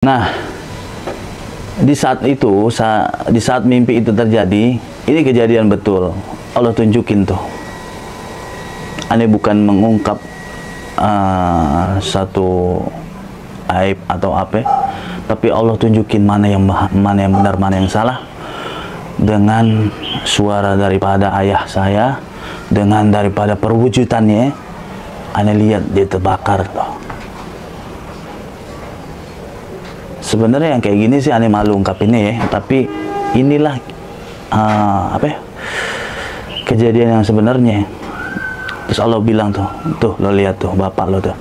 Nah, di saat itu, di saat mimpi itu terjadi, ini kejadian betul. Allah tunjukin tuh. Aneh bukan mengungkap satu aib atau apa, tapi Allah tunjukin mana yang benar, mana yang salah. Dengan suara daripada ayah saya, dengan daripada perwujudannya, aneh lihat dia terbakar tuh. Sebenarnya yang kayak gini sih aneh malu ungkapinnya ya, tapi inilah kejadian yang sebenarnya. Terus Allah bilang tuh lo lihat tuh bapak lo tuh,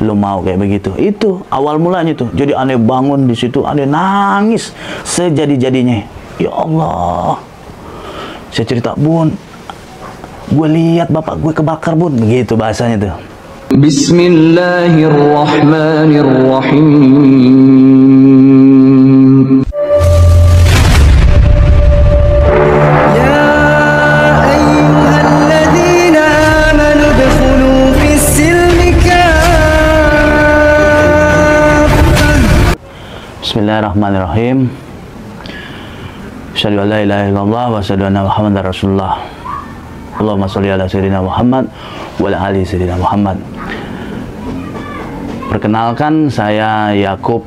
lo mau kayak begitu. Itu awal mulanya tuh. Jadi aneh bangun di situ, aneh nangis sejadi-jadinya. Ya Allah, saya cerita, Bun, gue lihat bapak gue kebakar, Bun, begitu bahasanya tuh. Bismillahirrahmanirrahim. Bismillahirrahmanirrahim. Asyhadu an la ilaha illallah wa asyhadu anna Muhammadar Rasulullah. Allahumma sholli ala sayyidina Muhammad wa ala ali sayyidina Muhammad. Perkenalkan, saya Yakub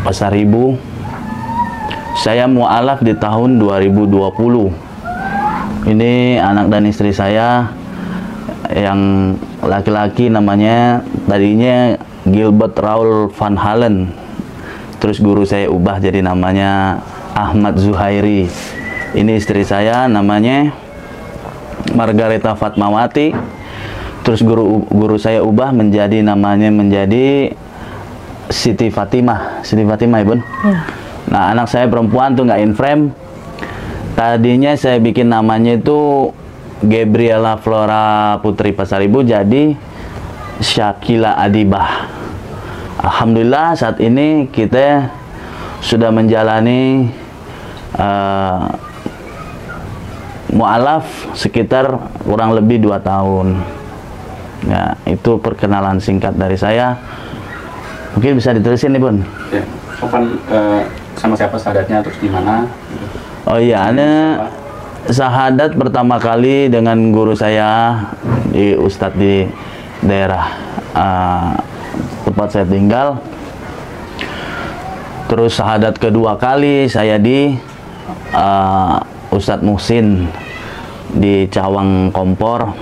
Pasaribu. Saya mu'alaf di tahun 2020. Ini anak dan istri saya yang laki-laki namanya tadinya Gilbert Raul Van Halen. Terus guru saya ubah jadi namanya Ahmad Zuhairi. Ini istri saya namanya Margareta Fatmawati. Terus guru saya ubah menjadi Siti Fatimah. Siti Fatimah, Ibu. Ya. Nah, anak saya perempuan tuh nggak in frame. Tadinya saya bikin namanya itu Gabriela Flora Putri Pasaribu, jadi Syakila Adibah. Alhamdulillah saat ini kita sudah menjalani mu'alaf sekitar kurang lebih 2 tahun. Ya, itu perkenalan singkat dari saya. Mungkin bisa diterusin nih, Bun. Ya, kapan sama siapa sahadatnya, terus di mana? Oh iya, ada sahadat pertama kali dengan guru saya di Ustadz di daerah tempat saya tinggal. Terus sahadat kedua kali saya di Ustadz Muhsin di Cawang Kompor.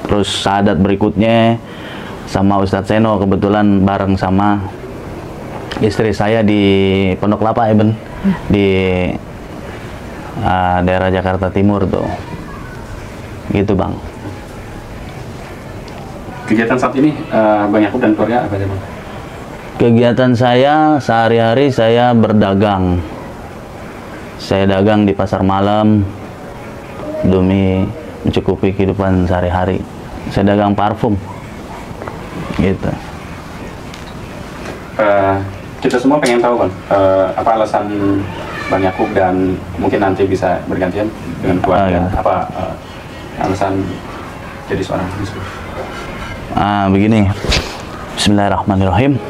Terus sahadat berikutnya sama Ustadz Seno, kebetulan bareng sama istri saya di Pondok Lapa, Eben, di daerah Jakarta Timur tuh. Gitu, Bang. Kegiatan saat ini Bang Yakub dan keluarga apa aja, Bang? Kegiatan saya sehari-hari saya berdagang. Saya dagang di pasar malam demi mencukupi kehidupan sehari-hari. Saya dagang parfum. Gitu. Kita semua pengen tahu, Bang, apa alasan Bang Yakub dan mungkin nanti bisa bergantian dengan keluarga, apa alasan jadi seorang muslim? Begini, Bismillahirrahmanirrahim.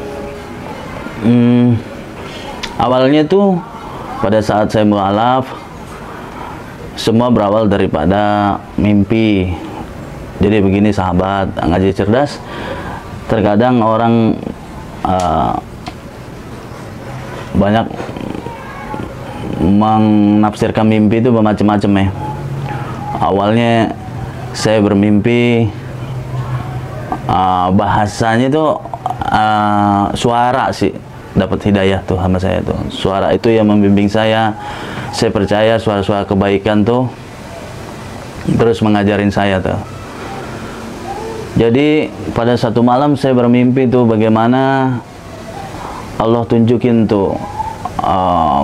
Awalnya tuh pada saat saya mu'alaf, semua berawal daripada mimpi. Jadi begini sahabat, ngaji cerdas, terkadang orang banyak menafsirkan mimpi itu bermacam-macam ya. Awalnya saya bermimpi, bahasanya itu suara sih, dapat hidayah tuh sama saya tuh. Suara itu yang membimbing saya percaya suara-suara kebaikan tuh terus mengajarin saya tuh. Jadi pada satu malam saya bermimpi tuh bagaimana Allah tunjukin tuh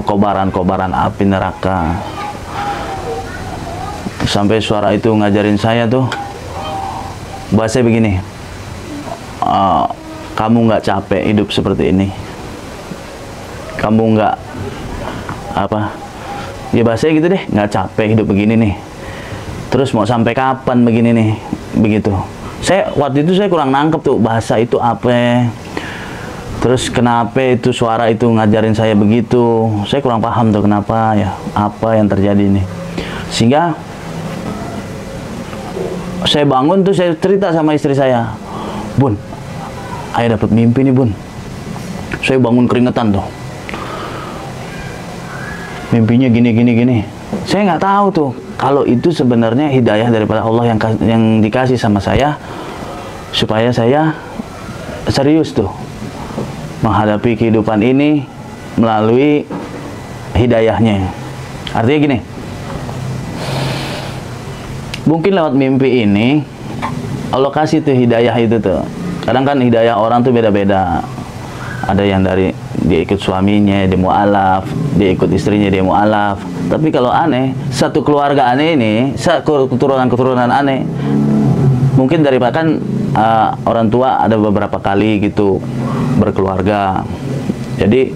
kobaran-kobaran api neraka. Sampai suara itu ngajarin saya tuh, bahasanya begini, kamu nggak capek hidup seperti ini, kamu nggak ya bahasanya gitu deh, nggak capek hidup begini nih, terus mau sampai kapan begini nih, begitu. Waktu itu saya kurang nangkep tuh bahasa itu apa. Terus kenapa itu suara itu ngajarin saya begitu? Saya kurang paham tuh kenapa ya, apa yang terjadi ini. Sehingga saya bangun tuh, saya cerita sama istri saya, Bun, ayah dapat mimpi nih Bun. Saya bangun keringetan tuh. Mimpinya gini. Saya nggak tahu tuh kalau itu sebenarnya hidayah daripada Allah yang dikasih sama saya supaya saya serius tuh menghadapi kehidupan ini melalui hidayahnya. Artinya gini, mungkin lewat mimpi ini Allah kasih tuh hidayah itu tuh. Kadang kan hidayah orang tuh beda-beda. Ada yang dari dia ikut suaminya, dia mu'alaf, dia ikut istrinya, dia mu'alaf. Tapi kalau aneh, satu keluarga aneh ini, keturunan aneh, mungkin daripada kan orang tua ada beberapa kali gitu berkeluarga. Jadi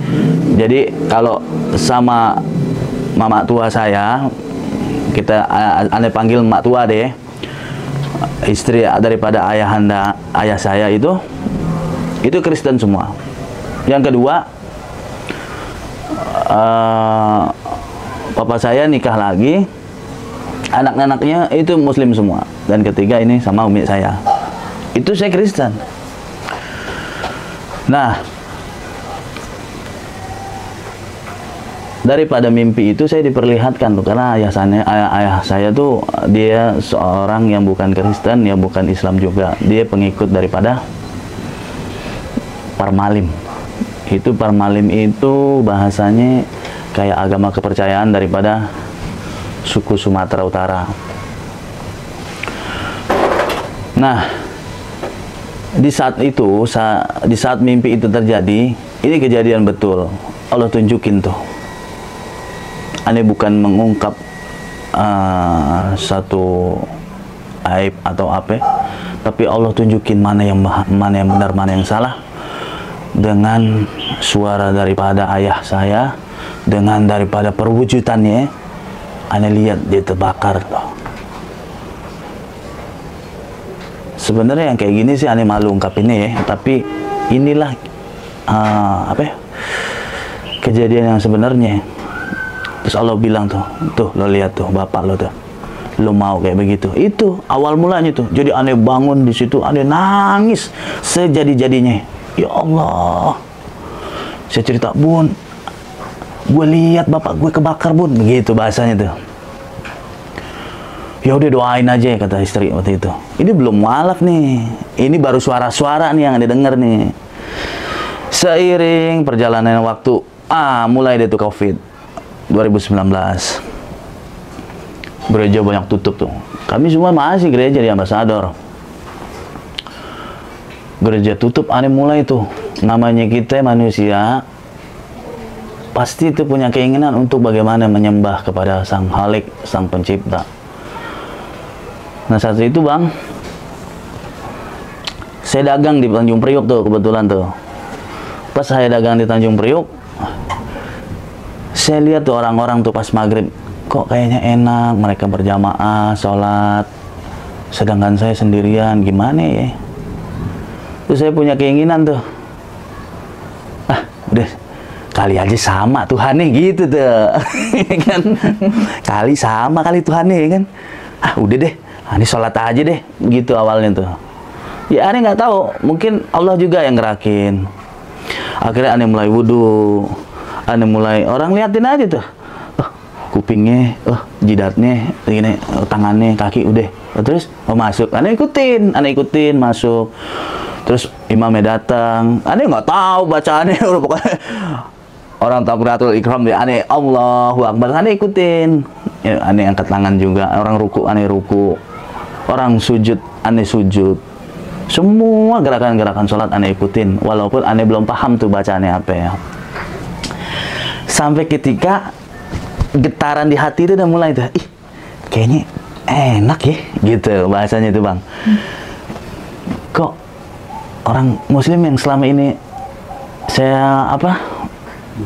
kalau sama mama tua saya, kita aneh panggil mak tua deh, istri daripada ayah saya itu Kristen semua. Yang kedua, papa saya nikah lagi, anak-anaknya itu Muslim semua. Dan ketiga ini sama umi saya, itu saya Kristen. Nah, daripada mimpi itu saya diperlihatkan tuh, karena ayah saya tuh dia seorang yang bukan Kristen, ya bukan Islam juga, dia pengikut daripada Parmalim. Itu Parmalim itu bahasanya kayak agama kepercayaan daripada suku Sumatera Utara. Nah, di saat itu, di saat mimpi itu terjadi, ini kejadian betul. Allah tunjukin tuh. Aneh bukan mengungkap satu aib atau apa, tapi Allah tunjukin mana yang benar, mana yang salah. Dengan suara daripada ayah saya, dengan daripada perwujudannya, aneh lihat dia terbakar tuh. Sebenarnya yang kayak gini sih aneh malu ungkapinnya ya, tapi inilah kejadian yang sebenarnya. Terus Allah bilang tuh lo lihat tuh bapak lo tuh, lo mau kayak begitu. Itu awal mulanya tuh. Jadi aneh bangun di situ, aneh nangis sejadi-jadinya. Ya Allah, saya cerita, Bun, gue lihat bapak gue kebakar Bun, begitu bahasanya tuh. Ya udah doain aja ya, kata istri waktu itu. Ini belum mualaf nih, ini baru suara-suara nih yang didengar nih. Seiring perjalanan waktu, mulai deh tuh COVID 2019, gereja banyak tutup tuh. Kami semua masih gereja di Ambasador. Gereja tutup, aneh mulai tuh. Namanya kita manusia pasti itu punya keinginan untuk bagaimana menyembah kepada Sang Khalik, Sang Pencipta. Nah saat itu Bang, saya dagang di Tanjung Priok tuh kebetulan tuh. Pas saya dagang di Tanjung Priok, saya lihat tuh orang-orang tuh pas maghrib, kok kayaknya enak mereka berjamaah sholat, sedangkan saya sendirian, gimana ya? Terus saya punya keinginan tuh, udah kali aja sama Tuhannya gitu tuh. Kan kali sama kali Tuhannya kan, udah deh, ini sholat aja deh, gitu awalnya tuh. Ya aneh nggak tahu, mungkin Allah juga yang ngerakin. Akhirnya aneh mulai wudhu, aneh mulai orang liatin aja tuh, kupingnya, jidatnya, gini, tangannya, kaki, udah. Terus masuk, aneh ikutin masuk. Terus imamnya datang, aneh nggak tahu bacaannya, pokoknya orang takbiratul ikram dia, aneh Allahu Akbar, aneh ikutin. Ya, aneh angkat tangan juga, orang ruku, aneh ruku, orang sujud, aneh sujud. Semua gerakan-gerakan sholat aneh ikutin, walaupun aneh belum paham tuh bacaannya apa ya. Sampai ketika getaran di hati itu udah mulai tuh, kayaknya enak ya, gitu bahasanya itu Bang. Kok orang Muslim yang selama ini saya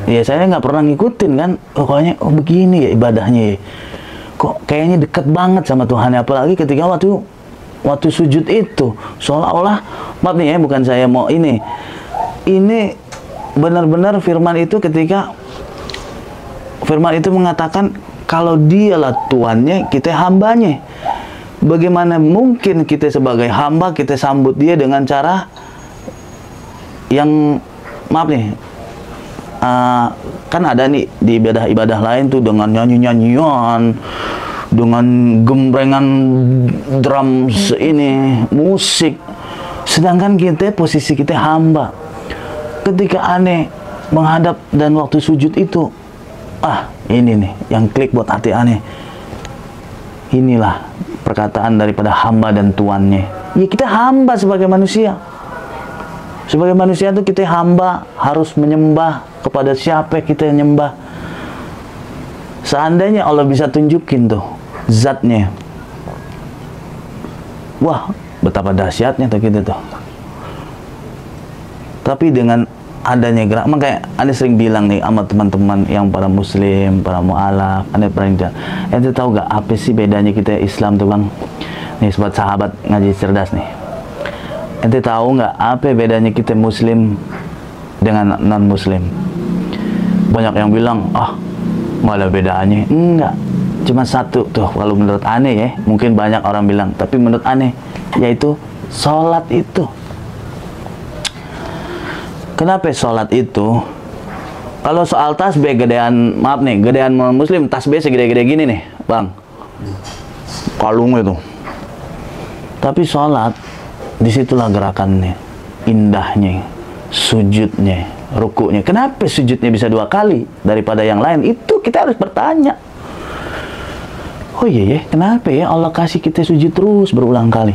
ya saya nggak pernah ngikutin kan, pokoknya begini ya ibadahnya ya. Kok kayaknya deket banget sama Tuhan, apalagi ketika waktu sujud itu seolah-olah, maaf nih ya, bukan saya mau ini benar-benar firman itu ketika firman itu mengatakan kalau dialah Tuannya, kita hambanya. Bagaimana mungkin kita sebagai hamba kita sambut dia dengan cara yang maaf nih, kan ada nih di ibadah-ibadah lain tuh dengan nyanyi-nyanyian, dengan gembrengan drum ini, musik. Sedangkan kita posisi kita hamba. Ketika aneh menghadap dan waktu sujud itu, ini nih yang klik buat hati aneh. Inilah perkataan daripada hamba dan tuannya. Ya kita hamba sebagai manusia. Sebagai manusia itu kita hamba, harus menyembah kepada siapa kita nyembah. Seandainya Allah bisa tunjukin tuh zatnya, wah betapa dahsyatnya tuh kita tuh. Tapi dengan adanya gerak, makanya Anda sering bilang nih sama teman-teman yang para muslim, para mu'alaf, Anda pernah bilang, ente tahu gak apa sih bedanya kita Islam tuh bang? Nih sobat sahabat ngaji cerdas nih, ente tahu nggak apa bedanya kita muslim dengan non muslim? Banyak yang bilang nggak ada bedanya. Enggak, cuma satu tuh kalau menurut aneh ya, mungkin banyak orang bilang, tapi menurut aneh yaitu sholat itu. Kenapa sholat itu? Kalau soal tasbih gedean, maaf nih, gedean muslim tasbih segede-gede gini nih bang, kalung itu. Tapi sholat, disitulah gerakannya, indahnya, sujudnya, rukuknya. Kenapa sujudnya bisa 2 kali daripada yang lain? Itu kita harus bertanya. Oh iya ya, kenapa ya Allah kasih kita sujud terus berulang kali?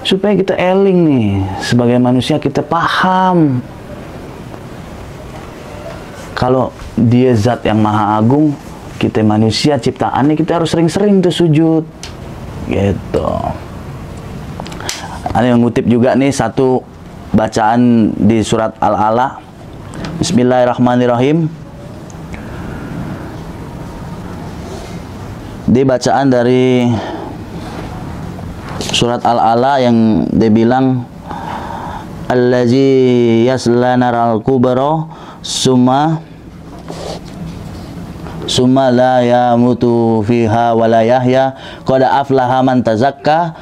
Supaya kita eling nih, sebagai manusia kita paham. Kalau dia zat yang maha agung, kita manusia ciptaannya, kita harus sering-sering tuh sujud. Gitu. Ada mengutip juga nih satu bacaan di surat Al-Ala. Bismillahirrahmanirrahim. Di bacaan dari surat Al-Ala yang dia bilang, allazi yasla naral kubra summa la yamutu fiha wa la yahya qad aflaha man tazakka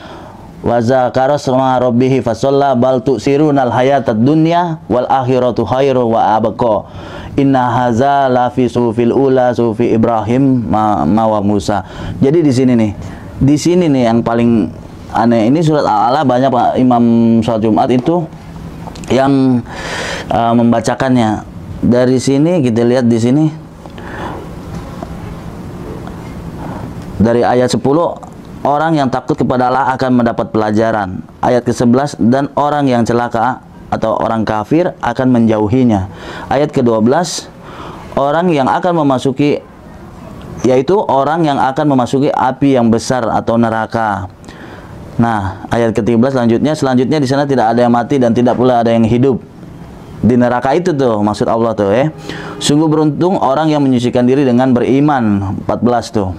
wa zakara isma rabbih fasalla bal tu'sirunal hayatad dunya wal akhiratu khairu wa abqa inna hadza la fi sufil ula sufi Ibrahim ma wa Musa. Jadi di sini nih yang paling aneh, ini surat Al-Ala banyak imam sholat Jumat itu yang membacakannya. Dari sini kita lihat di sini dari ayat 10, orang yang takut kepada Allah akan mendapat pelajaran. Ayat ke-11, dan orang yang celaka atau orang kafir akan menjauhinya. Ayat ke-12, orang yang akan memasuki, yaitu orang yang akan memasuki api yang besar atau neraka. Nah, ayat ke-13 selanjutnya di sana tidak ada yang mati dan tidak pula ada yang hidup. Di neraka itu tuh maksud Allah tuh ya. Sungguh beruntung orang yang menyucikan diri dengan beriman. 14 tuh.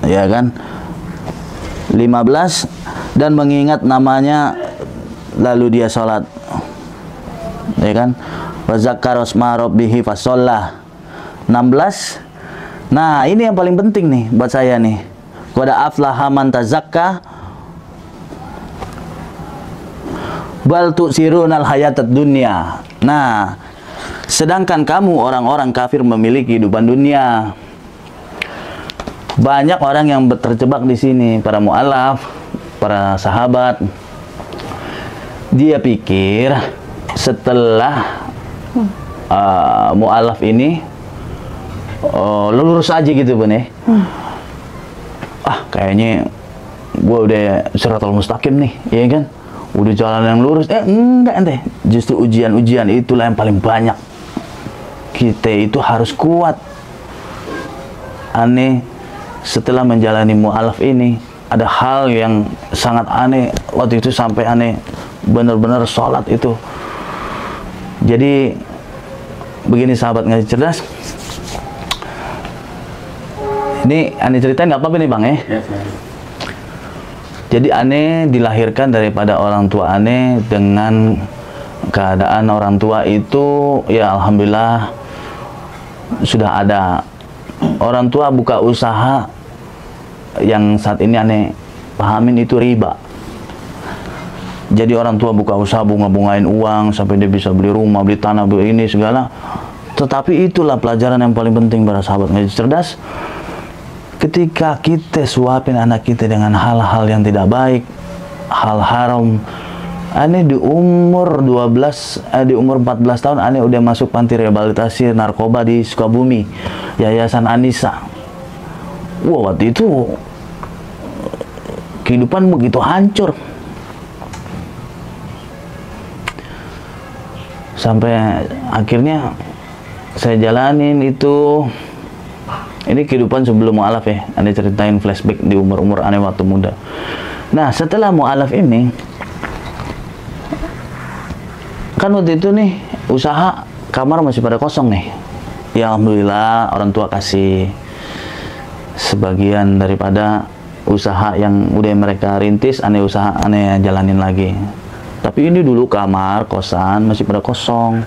Ya kan? 15, dan mengingat namanya lalu dia sholat. Ya kan? Wa zakara isma rabbih fasalla. 16. Nah, ini yang paling penting nih buat saya nih. Qad aflaha man tazakka bal tu'sirunal hayatad dunya. Nah, sedangkan kamu orang-orang kafir memiliki kehidupan dunia. Banyak orang yang terjebak di sini, para mu'alaf, para sahabat. Dia pikir setelah mu'alaf ini lurus aja gitu Bun ya. Kayaknya gue udah siratal mustaqim nih, ya kan? Udah jalan yang lurus. Enggak ente. Justru ujian-ujian itulah yang paling banyak. Kita itu harus kuat. Aneh, setelah menjalani mu'alaf ini, ada hal yang sangat aneh. Waktu itu sampai aneh benar-benar sholat itu. Jadi begini sahabat ngaji cerdas. Ini aneh ceritain nggak apa-apa nih bang ya? Yes. Jadi aneh dilahirkan daripada orang tua aneh dengan keadaan orang tua itu ya alhamdulillah sudah ada. Orang tua buka usaha yang saat ini aneh pahamin itu riba. Jadi orang tua buka usaha bunga-bungain uang sampai dia bisa beli rumah, beli tanah, beli ini segala. Tetapi itulah pelajaran yang paling penting para sahabat ngaji cerdas. Ketika kita suapin anak kita dengan hal-hal yang tidak baik, hal haram, aneh di umur 14 tahun aneh udah masuk panti rehabilitasi narkoba di Sukabumi, Yayasan Anissa. Wah, waktu itu kehidupan begitu hancur. Sampai akhirnya saya jalanin itu. Ini kehidupan sebelum mu'alaf ya. Anda ceritain flashback di umur-umur aneh waktu muda. Nah, setelah mu'alaf ini, kan waktu itu nih, usaha kamar masih pada kosong nih. Ya alhamdulillah, orang tua kasih sebagian daripada usaha yang udah mereka rintis, aneh usaha, aneh jalanin lagi. Tapi ini dulu kamar, kosan, masih pada kosong.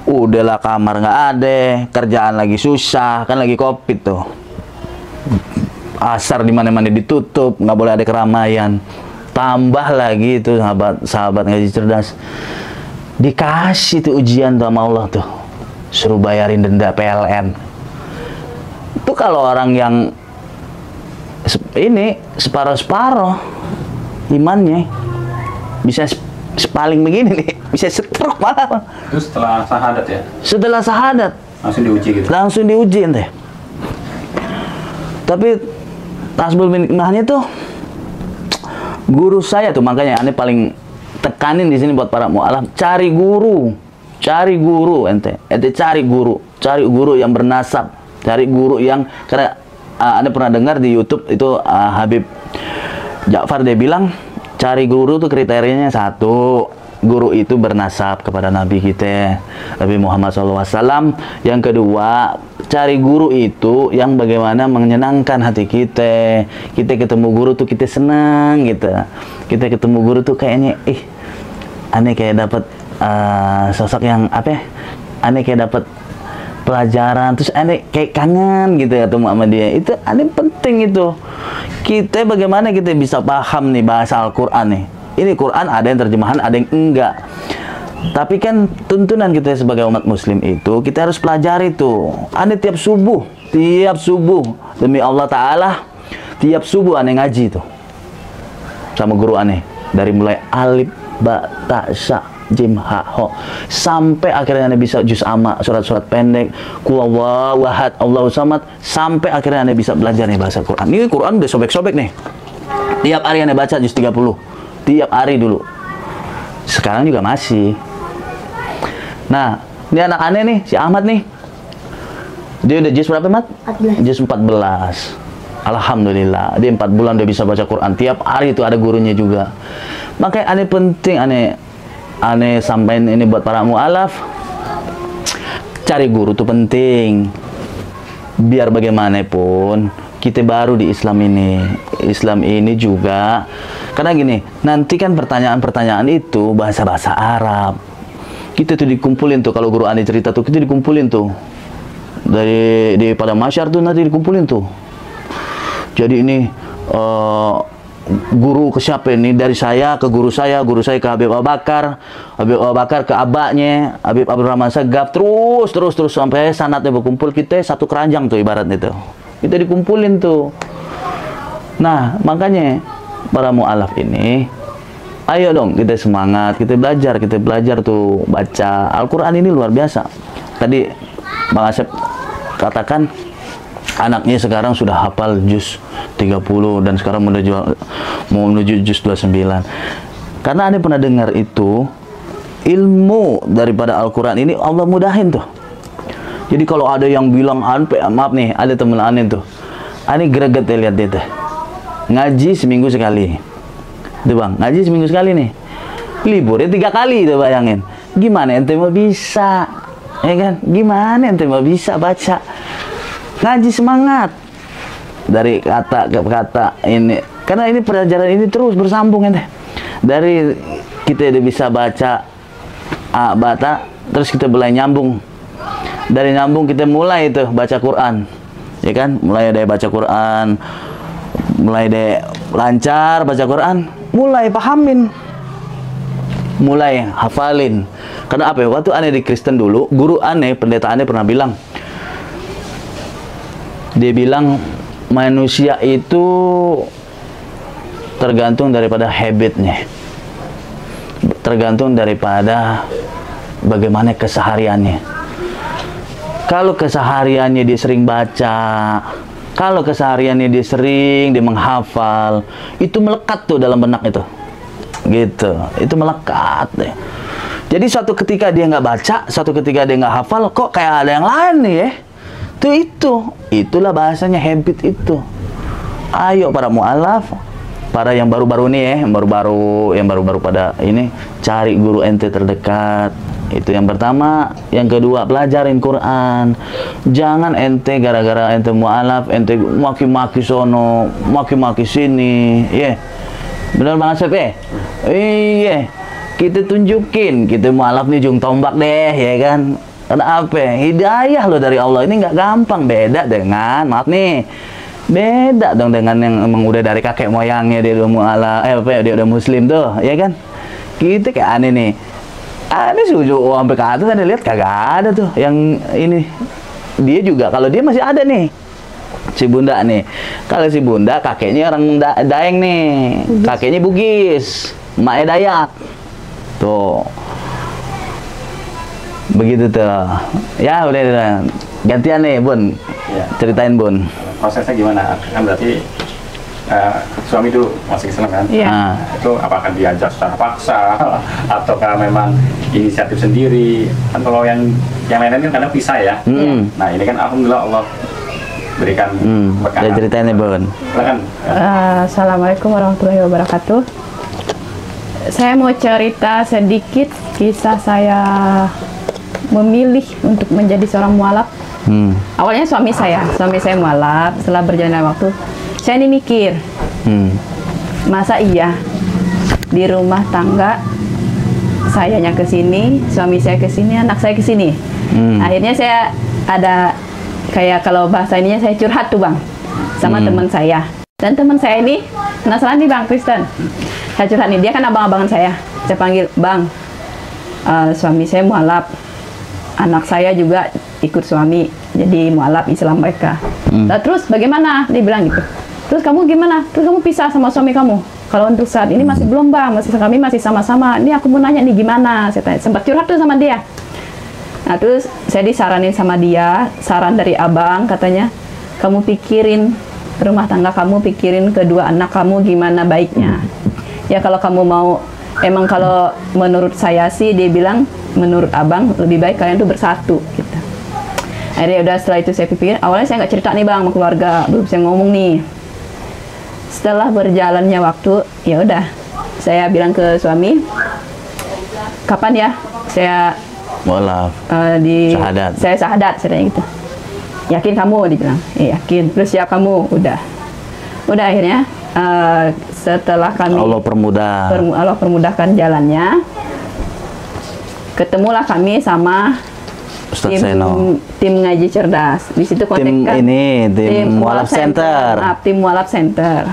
Udahlah kamar nggak ada, kerjaan lagi susah, kan lagi COVID tuh. Asar di mana-mana ditutup, nggak boleh ada keramaian. Tambah lagi itu sahabat ngaji cerdas, dikasih tuh ujian tuh sama Allah tuh, suruh bayarin denda PLN. Itu kalau orang yang ini separuh-separuh imannya bisa sepaling begini nih, bisa setruk malah. Itu setelah syahadat ya? Setelah syahadat Langsung diuji gitu? langsung diuji ente. Tapi tasbul hikmahnya tuh guru saya tuh, makanya aneh paling tekanin di sini buat para mu'alaf, cari guru ente cari guru yang bernasab, cari guru yang, karena aneh pernah dengar di YouTube itu Habib Ja'far dia bilang cari guru tuh kriterianya satu, guru itu bernasab kepada Nabi kita, Nabi Muhammad SAW. Yang kedua, cari guru itu yang bagaimana menyenangkan hati kita. Kita ketemu guru tuh kita senang gitu. Kita ketemu guru tuh kayaknya, aneh kayak dapat sosok yang apa ya? Aneh kayak dapat pelajaran, terus aneh kayak kangen gitu ya ketemu sama dia. Itu aneh penting itu. Kita bagaimana kita bisa paham nih bahasa Al-Quran nih. Ini Quran ada yang terjemahan, ada yang enggak. Tapi kan tuntunan kita sebagai umat muslim itu, kita harus pelajari tuh. Aneh tiap subuh demi Allah Ta'ala, tiap subuh aneh ngaji tuh sama guru aneh. Dari mulai alif, ba, ta, sya, jim, ha, ho, sampai akhirnya aneh bisa juz amma, surat-surat pendek, qul huwallahu ahad, Allahu samad, sampai akhirnya aneh bisa belajar nih bahasa Quran. Ini Quran udah sobek-sobek nih. Tiap hari aneh baca juz 30. Tiap hari dulu. Sekarang juga masih. Nah, ini anak aneh nih, si Ahmad nih. Dia udah juz berapa, Mat? 14. Juz 14. Alhamdulillah, dia 4 bulan udah bisa baca Quran. Tiap hari itu ada gurunya juga. Makanya aneh penting, aneh sampaikan ini buat para mu'alaf. Cari guru tuh penting. Biar bagaimanapun kita baru di Islam ini. Islam ini juga, karena gini, nanti kan pertanyaan-pertanyaan itu bahasa-bahasa Arab. Kita tuh dikumpulin tuh, kalau guru aneh cerita tuh, kita dikumpulin tuh. Di pada masyar tuh nanti dikumpulin tuh. Jadi ini guru ke siapa ini? Dari saya ke guru saya ke Habib Abu Bakar ke abaknya, Habib Abdurrahman Segaf, terus sampai sanatnya berkumpul, kita satu keranjang tuh ibaratnya tuh. Kita dikumpulin tuh. Nah, makanya para mu'alaf ini, ayo dong kita semangat, kita belajar tuh baca Al-Quran ini luar biasa. Tadi Bang Asep katakan anaknya sekarang sudah hafal juz 30 dan sekarang mau menuju juz 29. Karena aneh pernah dengar itu, ilmu daripada Al-Quran ini Allah mudahin tuh. Jadi kalau ada yang bilang, maaf nih, ada temen aneh tuh, aneh greget ya lihat dia tuh. Ngaji seminggu sekali. Tuh Bang, ngaji seminggu sekali nih. Liburnya 3 kali tuh, bayangin. Gimana ente mau bisa? Ya kan? Gimana ente mau bisa baca? Ngaji semangat. Dari kata ke kata ini. Karena ini pelajaran ini terus bersambung ente. Dari kita udah bisa baca A, bata, terus kita mulai nyambung. Dari nyambung kita mulai itu baca Quran, ya kan? Mulai dari baca Quran, mulai dari lancar baca Quran, mulai pahamin, mulai hafalin. Karena apa? Waktu aneh di Kristen dulu, guru aneh, pendeta aneh pernah bilang, dia bilang manusia itu tergantung daripada habitnya, tergantung daripada bagaimana kesehariannya. Kalau kesehariannya dia sering baca, kalau kesehariannya dia sering dia menghafal, itu melekat tuh dalam benak itu, gitu. Itu melekat deh. Jadi suatu ketika dia nggak baca, suatu ketika dia nggak hafal, kok kayak ada yang lain nih ya. Itulah bahasanya habit itu. Ayo para mu'alaf, para yang baru-baru nih ya, yang baru-baru pada ini, cari guru ente terdekat. Itu yang pertama. Yang kedua, pelajarin Quran. Jangan ente gara-gara ente mu'alaf, ente maki-maki sono, maki-maki sini, ya. Benar Bang Asep ya? Iya. Kita tunjukin, kita mu'alaf nih ujung tombak deh, ya kan? Karena apa? Hidayah loh dari Allah ini nggak gampang. Beda dengan, maaf nih, beda dong dengan yang emang udah dari kakek moyangnya dia udah mu'alaf, dia udah muslim tuh, ya kan? Kita kayak aneh nih. Aneh sujud sampai ke atas, Anda lihat kagak ada tuh yang ini. Dia juga, kalau dia masih ada nih, si Bunda nih. Kalau si Bunda kakeknya orang Daeng nih, kakeknya Bugis, emaknya Dayak. Tuh. Begitu tuh. Ya udah. Gantian nih, Bun. Ya. Ceritain, Bun. Prosesnya gimana? Kan berarti suami itu masih Islam kan? Iya. Nah, Itu apakah diajak secara paksa ataukah memang inisiatif sendiri? Kan kalau yang lain-lain kan kadang pisah ya. Nah, ini kan alhamdulillah Allah berikan berkah. Udah ceritain nih, Bun. Silakan. Assalamualaikum warahmatullahi wabarakatuh. Saya mau cerita sedikit kisah saya memilih untuk menjadi seorang mualaf. Awalnya suami saya mualaf. Setelah berjalannya waktu, saya ini mikir, masa iya di rumah tangga sayanya ke sini, suami saya ke sini, anak saya ke sini. Akhirnya saya ada kayak, kalau bahasa ininya, saya curhat tuh Bang sama teman saya. Dan teman saya ini penasaran nih Bang, Kristen. Saya curhat nih, dia kan abang-abangan saya. Saya panggil, Bang, suami saya mualaf, anak saya juga ikut suami jadi mualaf Islam mereka. Nah, terus bagaimana? Dia bilang gitu. Terus kamu gimana? Terus kamu pisah sama suami kamu? Kalau untuk saat ini masih belum Bang, kami masih sama-sama. Ini aku mau nanya nih gimana? Saya tanya, sempat curhat tuh sama dia. Nah, terus saya disaranin sama dia, saran dari abang, katanya, kamu pikirin rumah tangga kamu, pikirin kedua anak kamu gimana baiknya. Ya kalau kamu mau, emang kalau menurut saya sih, dia bilang, menurut abang lebih baik kalian tuh bersatu gitu. Akhirnya udah, setelah itu saya pikir, awalnya saya nggak cerita nih Bang sama keluarga, belum saya ngomong nih. Setelah berjalannya waktu, ya udah, saya bilang ke suami, kapan ya saya mualaf, syahadat. Saya syahadat, saya tanya gitu. Yakin kamu? Dibilang, yakin. Terus siap kamu? Udah akhirnya setelah kami Allah permudahkan jalannya, ketemulah kami sama tim ngaji cerdas. Di situ kontekan tim mualaf center. Tim mualaf center.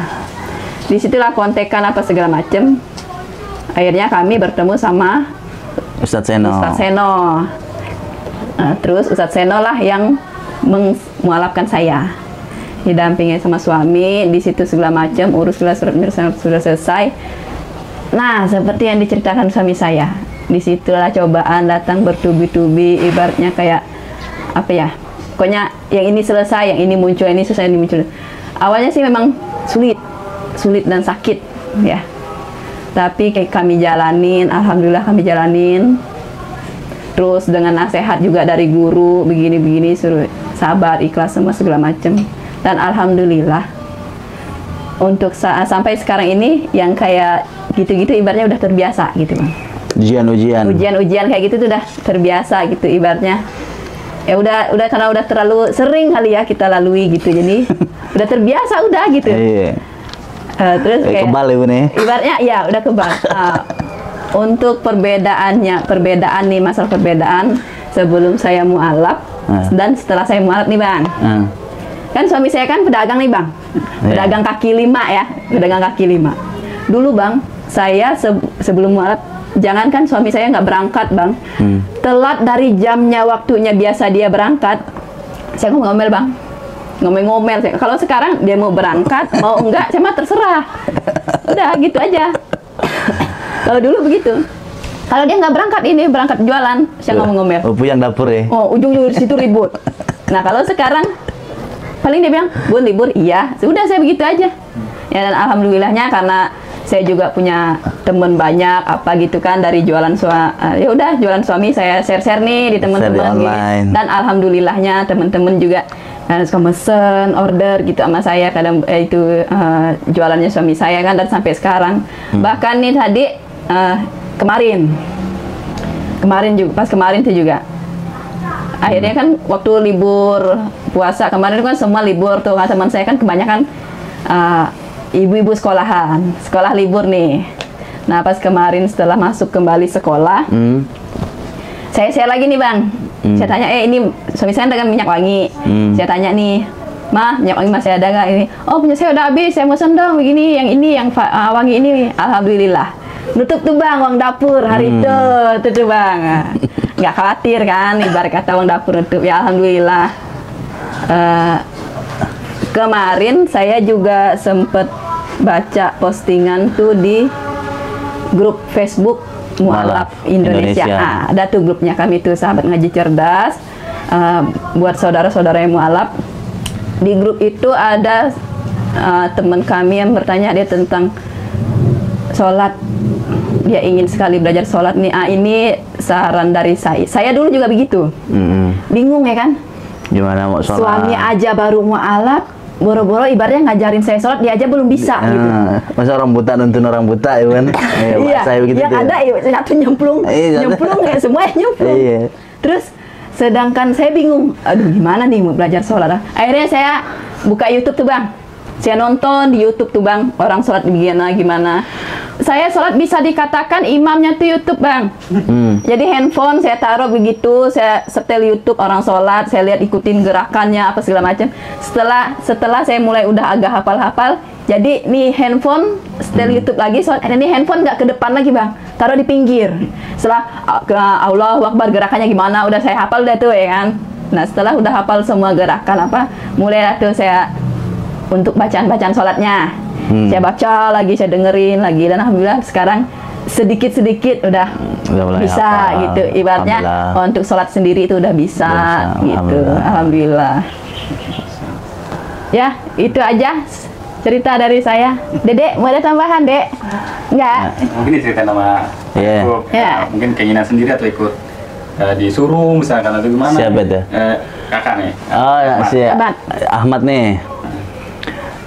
Disitulah kontekan apa segala macem. Akhirnya kami bertemu sama Ustadz Seno. Nah, terus Ustadz Seno lah yang memualafkan saya, didampingi sama suami. Di situ segala macam uruslah sudah selesai. Nah, seperti yang diceritakan suami saya, disitulah cobaan datang bertubi-tubi, ibaratnya kayak apa ya, pokoknya yang ini selesai, yang ini muncul, ini selesai, ini muncul. Awalnya sih memang sulit dan sakit ya, tapi kayak kami jalanin, alhamdulillah kami jalanin. Terus dengan nasihat juga dari guru, begini-begini, suruh sabar, ikhlas, semua segala macam. Dan alhamdulillah untuk sampai sekarang ini yang kayak gitu-gitu ibaratnya udah terbiasa gitu Bang. Ujian-ujian kayak gitu tuh udah terbiasa gitu ibaratnya. Ya udah karena udah terlalu sering kali ya kita lalui gitu, jadi udah terbiasa udah gitu. Iya. Terus kayak kebal ya nih. Ibaratnya ya udah kebal. Untuk perbedaan nih, masalah perbedaan sebelum saya mualaf dan setelah saya mualaf nih Bang. Kan suami saya kan pedagang nih Bang, pedagang kaki lima ya, pedagang kaki lima. Dulu Bang, saya sebelum mualaf, jangankan suami saya nggak berangkat Bang, telat dari jamnya waktunya biasa dia berangkat, saya ngomel Bang, ngomel-ngomel. Kalau sekarang dia mau berangkat, mau enggak, saya mah terserah. Udah gitu aja. Kalau dulu begitu. Kalau dia nggak berangkat berangkat jualan, saya ngomel-ngomel. Oh, yang dapur ya? Oh, ujung-ujung di situ ribut. Nah, kalau sekarang paling dia bilang, "Bun, libur?" Iya. Sudah, saya begitu aja. Ya, dan alhamdulillahnya karena saya juga punya teman banyak apa gitu kan dari jualan ya udah jualan suami saya share-share nih di teman-teman gitu. Dan alhamdulillahnya teman-teman juga suka mesen order gitu sama saya, kadang itu jualannya suami saya kan, dan sampai sekarang. Bahkan nih tadi kemarin juga, pas kemarin itu juga akhirnya kan waktu libur puasa kemarin kan semua libur tuh, teman saya kan kebanyakan ibu-ibu sekolah libur nih. Nah, pas kemarin setelah masuk kembali sekolah, saya share lagi nih Bang. Saya tanya, ini suami saya dagang minyak wangi. Saya tanya nih, "Ma, minyak wangi masih ada nggak ini?" "Oh, punya saya udah habis, saya mau dong begini, yang wangi ini." Alhamdulillah. Nutup tuh Bang, uang dapur hari itu tuh Bang. Nggak khawatir kan, ibarat kata uang dapur nutup. Ya Alhamdulillah. Kemarin saya juga sempet baca postingan tuh di grup Facebook Mualaf Indonesia. Ada tuh grupnya kami tuh, sahabat ngaji cerdas, buat saudara-saudara yang mualaf. Di grup itu ada teman kami yang bertanya dia tentang sholat. Dia ingin sekali belajar sholat nih. Ini saran dari saya. Saya dulu juga begitu. Bingung ya kan? Gimana mau sholat? Suami aja baru mualaf, boro-boro ibaratnya ngajarin saya sholat, dia aja belum bisa gitu. Masa orang buta nuntun orang buta ya kan? Iya, saya begitu. Ya ada satu nyemplung ya, semua nyemplung. Terus sedangkan saya bingung, aduh gimana nih mau belajar sholat. Akhirnya saya buka YouTube tuh Bang. Saya nonton di YouTube tuh Bang, orang sholat gimana. Saya sholat bisa dikatakan imamnya tuh YouTube Bang. Jadi handphone saya taruh begitu, saya setel YouTube orang sholat, saya lihat ikutin gerakannya apa segala macam. Setelah saya mulai udah agak hafal-hafal, jadi nih handphone setel YouTube lagi, sholat. Ini handphone nggak ke depan lagi Bang, taruh di pinggir. Setelah Allahu Akbar gerakannya gimana, udah saya hafal udah tuh ya kan. Nah setelah udah hafal semua gerakan mulai tuh saya untuk bacaan sholatnya. Saya baca lagi, saya dengerin lagi, dan alhamdulillah sekarang sedikit-sedikit udah bisa hafal, gitu. Ibaratnya untuk sholat sendiri itu udah bisa gitu. Alhamdulillah. Ya, itu aja cerita dari saya. Dedek, mau ada tambahan, Dek? Enggak? Mungkin cerita nama mungkin keinginan sendiri atau ikut disuruh misalkan atau gimana? Siapa itu? Kakak nih. Oh, si Ahmad nih.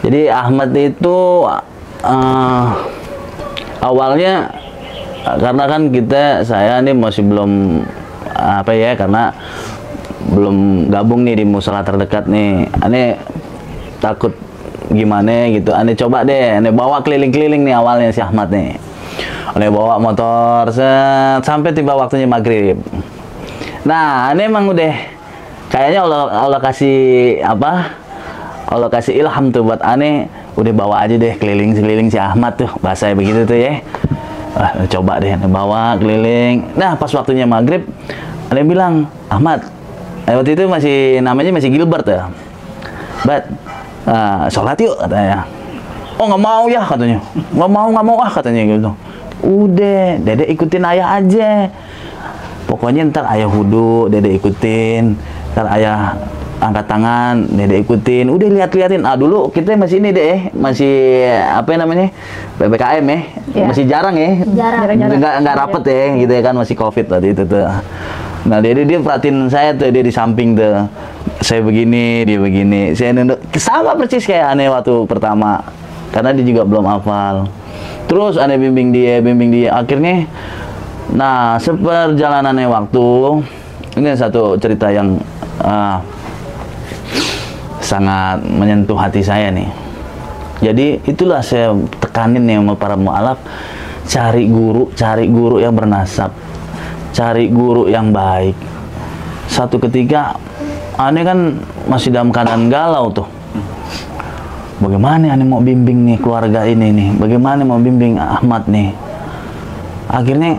Jadi Ahmad itu awalnya karena kan saya nih masih belum karena belum gabung nih di musala terdekat nih. Ane takut gimana gitu. Ane coba deh, ane bawa keliling-keliling nih awalnya si Ahmad nih. Ane bawa motor sampai tiba waktunya maghrib. Nah, ane emang udah kayaknya Allah kasih Allah kasih ilham tuh buat aneh, udah bawa aja deh keliling si Ahmad tuh, bahasanya begitu tuh ya. Coba deh bawa keliling. Nah pas waktunya maghrib, aneh bilang, "Ahmad," waktu itu namanya masih Gilbert ya, sholat yuk katanya. "Oh nggak mau ya," katanya. Nggak mau katanya gitu. "Udah, Dede ikutin ayah aja. Pokoknya ntar ayah wudu, Dede ikutin. Ntar ayah angkat tangan, Dede ikutin. Udah liatin. Dulu kita masih ini deh, masih PPKM ya, masih jarang ya, nggak rapet ya, gitu ya kan, masih COVID tadi itu tuh. Nah dia perhatiin saya tuh, dia di samping tuh, saya begini, dia begini, saya nunduk, sama persis kayak aneh waktu pertama, karena dia juga belum hafal. Terus aneh bimbing dia, akhirnya, nah seperjalanannya waktu, ini satu cerita yang sangat menyentuh hati saya nih. Jadi itulah saya tekanin nih sama para mualaf, cari guru yang bernasab, cari guru yang baik. Satu ketika aneh kan masih dalam keadaan galau tuh. Bagaimana aneh mau bimbing nih keluarga ini nih? Bagaimana mau bimbing Ahmad nih? Akhirnya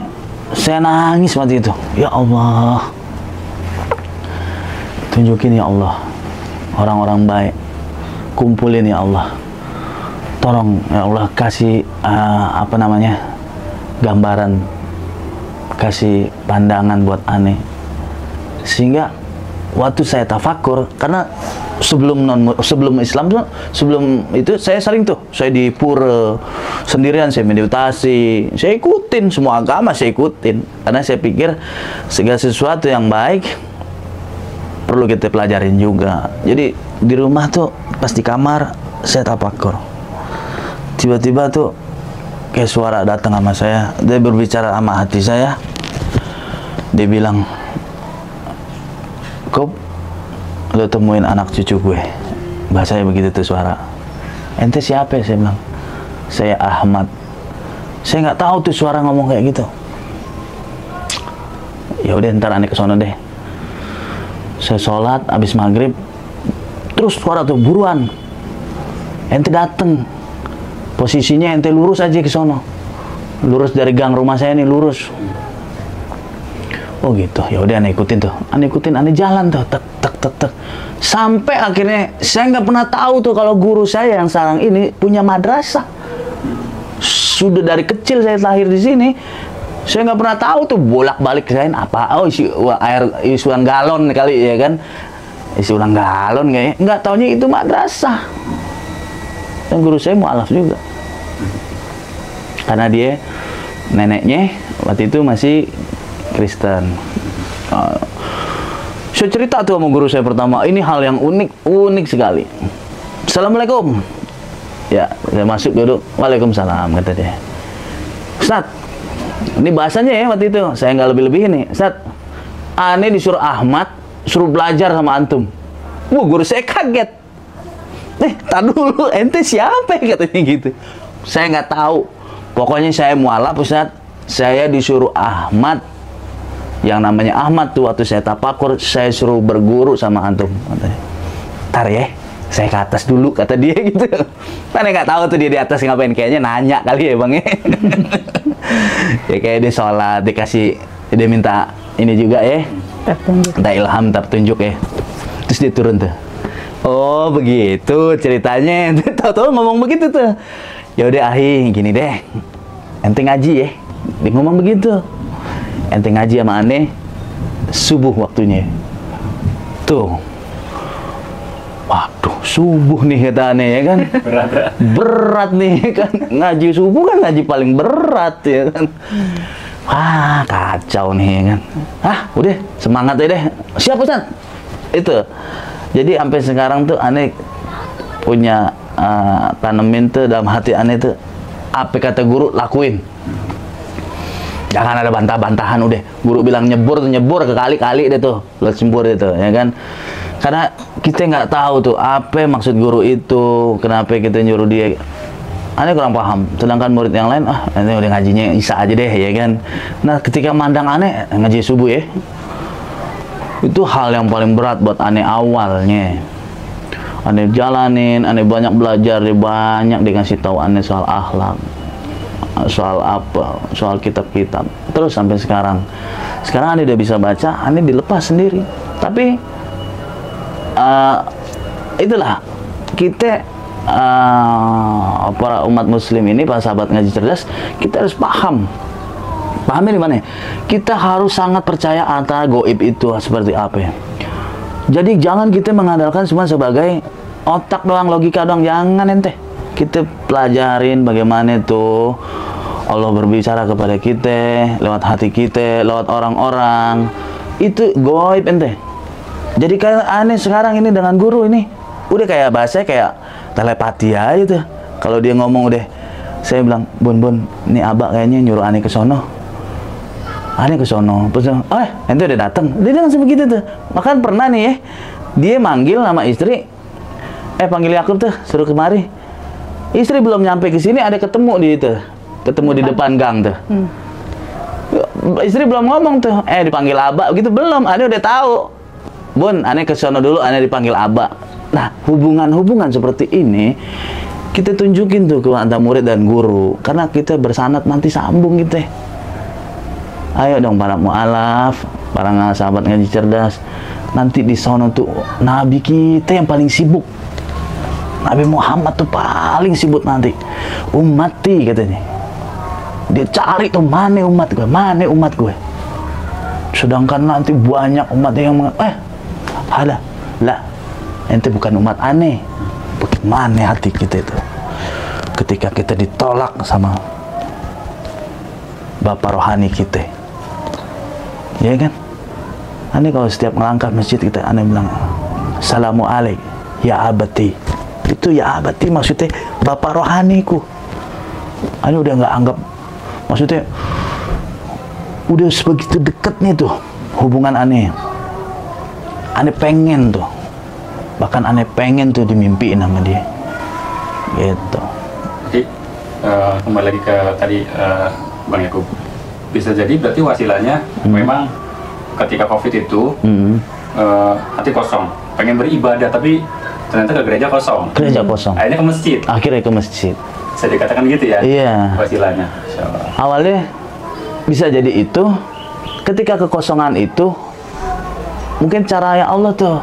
saya nangis waktu itu. Ya Allah, tunjukin ya Allah orang-orang baik, kumpulin ya Allah, tolong ya Allah kasih apa namanya, gambaran, kasih pandangan buat aneh, sehingga waktu saya tafakur, karena sebelum Islam tuh, sebelum itu saya sering tuh, saya di pura sendirian, saya meditasi, saya ikutin semua agama, saya ikutin, karena saya pikir segala sesuatu yang baik perlu kita pelajarin juga. Jadi di rumah tuh pas di kamar saya tafakur, tiba-tiba tuh kayak suara datang sama saya, dia berbicara sama hati saya, dia bilang, "Kau lo temuin anak cucu gue." Bahasanya begitu tuh suara. "Ente siapa ya?" Saya bilang, "Saya Ahmad." Saya nggak tahu tuh suara ngomong kayak gitu. Ya udah, ntar aneh ke sono deh. Saya sholat habis maghrib, terus suara tuh, "Buruan, ente dateng, posisinya ente lurus aja ke sono, lurus dari gang rumah saya nih, lurus." Oh gitu, ya udah aneh ikutin tuh, aneh jalan tuh, tek tek tek tek, sampai akhirnya saya nggak pernah tahu tuh kalau guru saya yang sekarang ini punya madrasah. Sudah dari kecil saya lahir di sini, saya nggak pernah tahu tuh bolak-balik saya apa, oh isi ulang galon kali ya kan, isi ulang galon kayaknya, nggak taunya itu madrasah. Dan guru saya mualaf juga, karena dia neneknya waktu itu masih Kristen. Saya cerita tuh sama guru saya pertama, ini hal yang unik sekali. "Assalamualaikum." Ya, saya masuk duduk, "Waalaikumsalam," kata dia. "Ustaz," ini bahasanya ya waktu itu, saya nggak lebih-lebih ini, "Ustaz, aneh disuruh Ahmad, suruh belajar sama antum." Wah, guru saya kaget. "Tar dulu, ente siapa?" katanya gitu. Saya nggak tahu. Pokoknya saya mualaf, Ustaz. Saya disuruh Ahmad, yang namanya Ahmad tuh waktu saya tafakur, saya suruh berguru sama antum, katanya. "Ntar ya, saya ke atas dulu," kata dia gitu. Mana nggak tahu tuh dia di atas ngapain, kayaknya nanya kali ya bang ya. Ya kayak dia sholat, dikasih, dia minta ini juga ya, minta ilham, minta petunjuk ya. Terus dia turun tuh. Oh begitu ceritanya. Tahu-tahu ngomong begitu tuh. Ya udah ahi, gini deh, ente ngaji ya. Dia ngomong begitu. Ente ngaji sama aneh subuh waktunya. Tuh. Waduh, subuh nih kata aneh ya kan. Berat nih kan. Ngaji subuh kan ngaji paling berat ya kan. Wah, kacau nih ya kan. Udah, semangat ya deh. Siap Ustaz. Itu. Jadi sampai sekarang tuh aneh punya tanemin tuh dalam hati aneh tuh, apa kata guru lakuin. Jangan ada bantah-bantahan, udah. Guru bilang nyebur tuh nyebur, ke kali-kali deh tuh, lo cembur itu, ya kan? Karena kita nggak tahu tuh apa maksud guru itu, kenapa kita nyuruh dia. Aneh kurang paham. Sedangkan murid yang lain, ini udah ngajinya Isya aja deh, ya kan? Nah, ketika mandang aneh ngaji subuh ya, itu hal yang paling berat buat aneh awalnya. Aneh jalanin, aneh banyak belajar, dia banyak dikasih tahu aneh soal akhlak, soal apa, soal kitab-kitab, terus sampai sekarang aneh udah bisa baca, aneh dilepas sendiri. Tapi itulah kita para umat muslim ini, para sahabat ngaji cerdas, kita harus pahamnya di mana? Kita harus sangat percaya antara goib itu seperti apa ya. Jadi jangan kita mengandalkan semua sebagai otak doang, logika doang, jangan ente. Kita pelajarin bagaimana itu Allah berbicara kepada kita lewat hati kita, lewat orang-orang. Itu goib ente. Jadi kayak aneh sekarang ini dengan guru ini udah kayak bahasa kayak telepati aja tuh. Kalau dia ngomong udah, saya bilang, Bun, ini abah kayaknya nyuruh aneh ke sono. Aneh ke sono, terus ente udah datang. Dia langsung begitu tuh. Bahkan pernah nih ya, dia manggil nama istri, panggil Yakub tuh, suruh kemari. Istri belum nyampe ke sini, ada ketemu di itu, ketemu di depan gang tuh. Istri belum ngomong tuh, dipanggil abah gitu belum, ane udah tahu. Bun, ane ke sono dulu, ane dipanggil abah. Nah, hubungan-hubungan seperti ini kita tunjukin tuh ke antara murid dan guru, karena kita bersanad nanti sambung gitu. Ayo dong para mu'alaf, para sahabat ngaji cerdas, nanti di sono tuh Nabi kita yang paling sibuk. Nabi Muhammad tuh paling sibuk nanti. Ummati katanya. Dia cari tuh mana umat gue. Sedangkan nanti banyak umat yang ada. Lah, ente bukan umat aneh. Bagaimana hati kita itu ketika kita ditolak sama bapak rohani kita, ya kan? Aneh kalau setiap melangkah masjid kita aneh bilang Assalamualaikum ya abati. Itu ya abati maksudnya bapak rohaniku. Aneh udah nggak anggap, maksudnya udah sebegitu dekatnya tuh hubungan aneh. Aneh pengen tuh, bahkan aneh pengen tuh dimimpiin sama dia gitu. Jadi kembali lagi ke tadi Bang Yakub, bisa jadi berarti wasilahnya memang ketika COVID itu hati kosong, pengen beribadah tapi ternyata ke gereja kosong. Akhirnya ke masjid. Akhirnya ke masjid. Bisa dikatakan gitu ya? Iya. Wasilahnya. Awalnya bisa jadi itu, ketika kekosongan itu mungkin cara ya Allah tuh,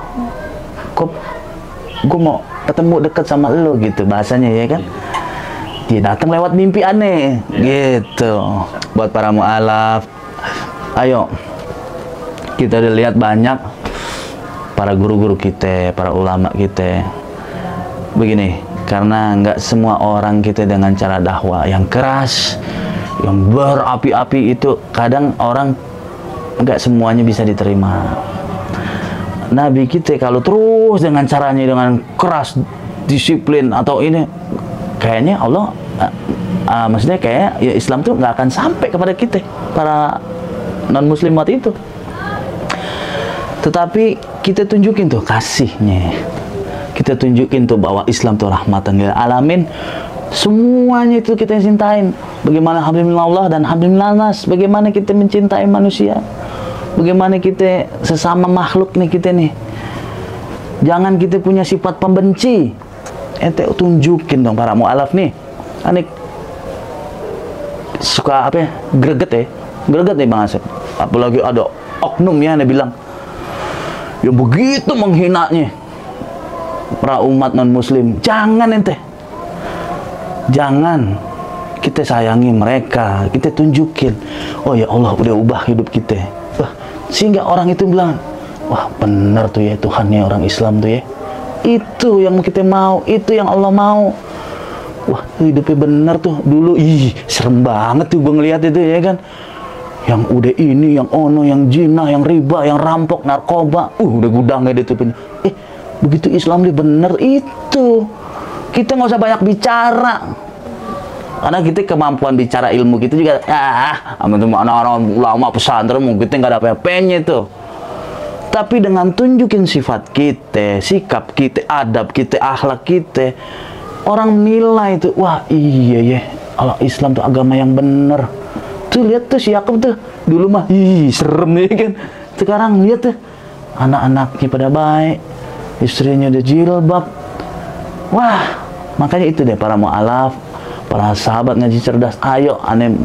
gue mau ketemu dekat sama lo gitu bahasanya ya kan. Dia datang lewat mimpi aneh gitu. Buat para mu'alaf, ayo kita udah lihat banyak para guru-guru kita, para ulama kita begini, karena nggak semua orang kita dengan cara dakwah yang keras, yang berapi-api itu kadang orang nggak semuanya bisa diterima. Nabi kita kalau terus dengan caranya dengan keras, disiplin atau ini, kayaknya Allah maksudnya kayak ya Islam tuh nggak akan sampai kepada kita para non muslimat itu. Tetapi kita tunjukin tuh kasihnya, kita tunjukin tuh bahwa Islam tuh rahmatan lil alamin. Semuanya itu kita cintain. Bagaimana hamdulillah Allah dan hamdulillah nas, bagaimana kita mencintai manusia, bagaimana kita sesama makhluk nih kita nih. Jangan kita punya sifat pembenci. Ente tunjukin dong para mu'alaf nih. Aneh suka apa ya? Greget nih Bang Asep. Apalagi ada oknum ya, ane bilang yang begitu menghinanya para umat non muslim. Jangan ente, jangan. Kita sayangi mereka, kita tunjukin, oh ya Allah udah ubah hidup kita. Sehingga orang itu bilang, wah bener tuh ya Tuhannya orang Islam tuh ya. Itu yang kita mau, itu yang Allah mau. Wah hidupnya bener tuh. Dulu serem banget tuh gue ngeliat itu ya kan. Yang udah ini, yang ono, yang zina, yang riba, yang rampok, narkoba, udah gudangnya dia tuh. Begitu Islam dia bener itu. Kita nggak usah banyak bicara, karena kita kemampuan bicara ilmu kita juga orang ulama pesantren kita nggak ada apa-apanya itu. Tapi dengan tunjukin sifat kita, sikap kita, adab kita, akhlak kita, orang nilai itu, wah iya ya, Allah Islam tuh agama yang bener. Tuh lihat tuh si Yakub tuh dulu mah serem nih kan. Sekarang lihat tuh anak-anaknya pada baik, istrinya udah jilbab. Wah, makanya itu deh para mu'alaf, para sahabat ngaji cerdas, ayo aneh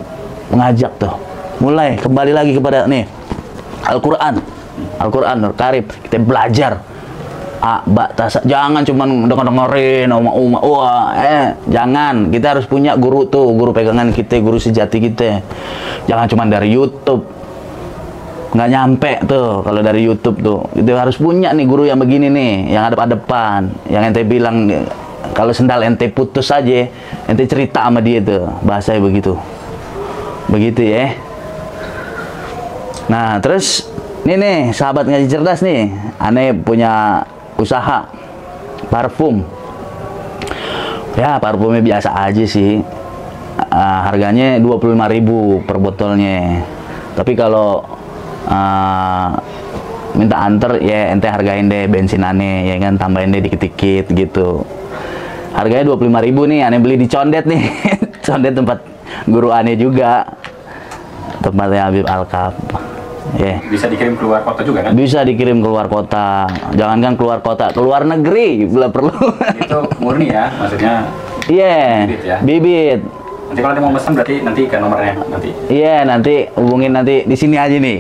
mengajak tuh. Mulai kembali lagi kepada nih Al-Quran Nur Karib, kita belajar jangan cuman dengerin jangan, kita harus punya guru tuh, guru pegangan kita, guru sejati kita. Jangan cuman dari YouTube, nggak nyampe tuh kalau dari YouTube tuh. Kita harus punya nih guru yang begini nih, yang hadap-hadapan, yang ente bilang kalau sendal ente putus aja, ente cerita sama dia tuh, bahasanya begitu ya. Nah terus nih sahabat ngaji cerdas nih, aneh punya usaha parfum ya. Parfumnya biasa aja sih, harganya 25.000 per botolnya. Tapi kalau minta anter ya ente hargain deh bensinannya ya kan, tambahin deh dikit-dikit gitu. Harganya 25.000 nih, aneh beli di Condet nih. Condet tempat guru aneh juga. Tempatnya Habib Alkaf. Yeah. Bisa dikirim keluar kota juga kan? Bisa dikirim keluar kota. Jangankan keluar kota, keluar negeri bila perlu. Itu murni ya, maksudnya. Iya. Bibit ya? Bibit. Nanti kalau dia mau pesan berarti nanti ke nomornya nanti. Iya, nanti hubungin nanti di sini aja nih.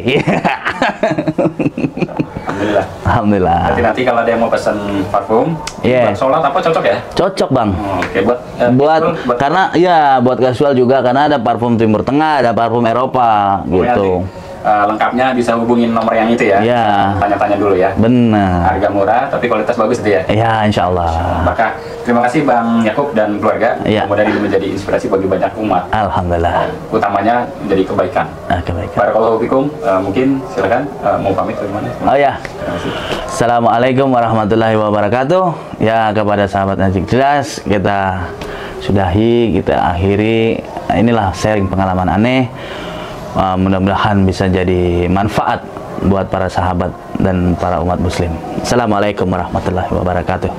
Alhamdulillah. Alhamdulillah. Berarti nanti kalau ada yang mau pesan parfum, Iya. buat sholat apa cocok ya? Cocok, Bang. Oke, buat Karena ya buat casual juga, karena ada parfum Timur Tengah, ada parfum Eropa gitu. Lengkapnya bisa hubungin nomor yang itu ya. Iya. Tanya-tanya dulu ya. Benar. Harga murah tapi kualitas bagus itu ya. Ya, insya Allah. Maka terima kasih Bang Yakub dan keluarga. Iya. Mudah-mudahan ini menjadi inspirasi bagi banyak umat. Alhamdulillah. Utamanya menjadi kebaikan. Kebaikan. Barakallahu fikum. Mungkin silakan mau pamit bagaimana? Oh ya. Terima kasih. Assalamualaikum warahmatullahi wabarakatuh. Ya, kepada sahabat Najik Cerdas, kita sudahi, kita akhiri. Inilah sharing pengalaman aneh. Mudah-mudahan bisa jadi manfaat buat para sahabat dan para umat muslim. Assalamualaikum warahmatullahi wabarakatuh.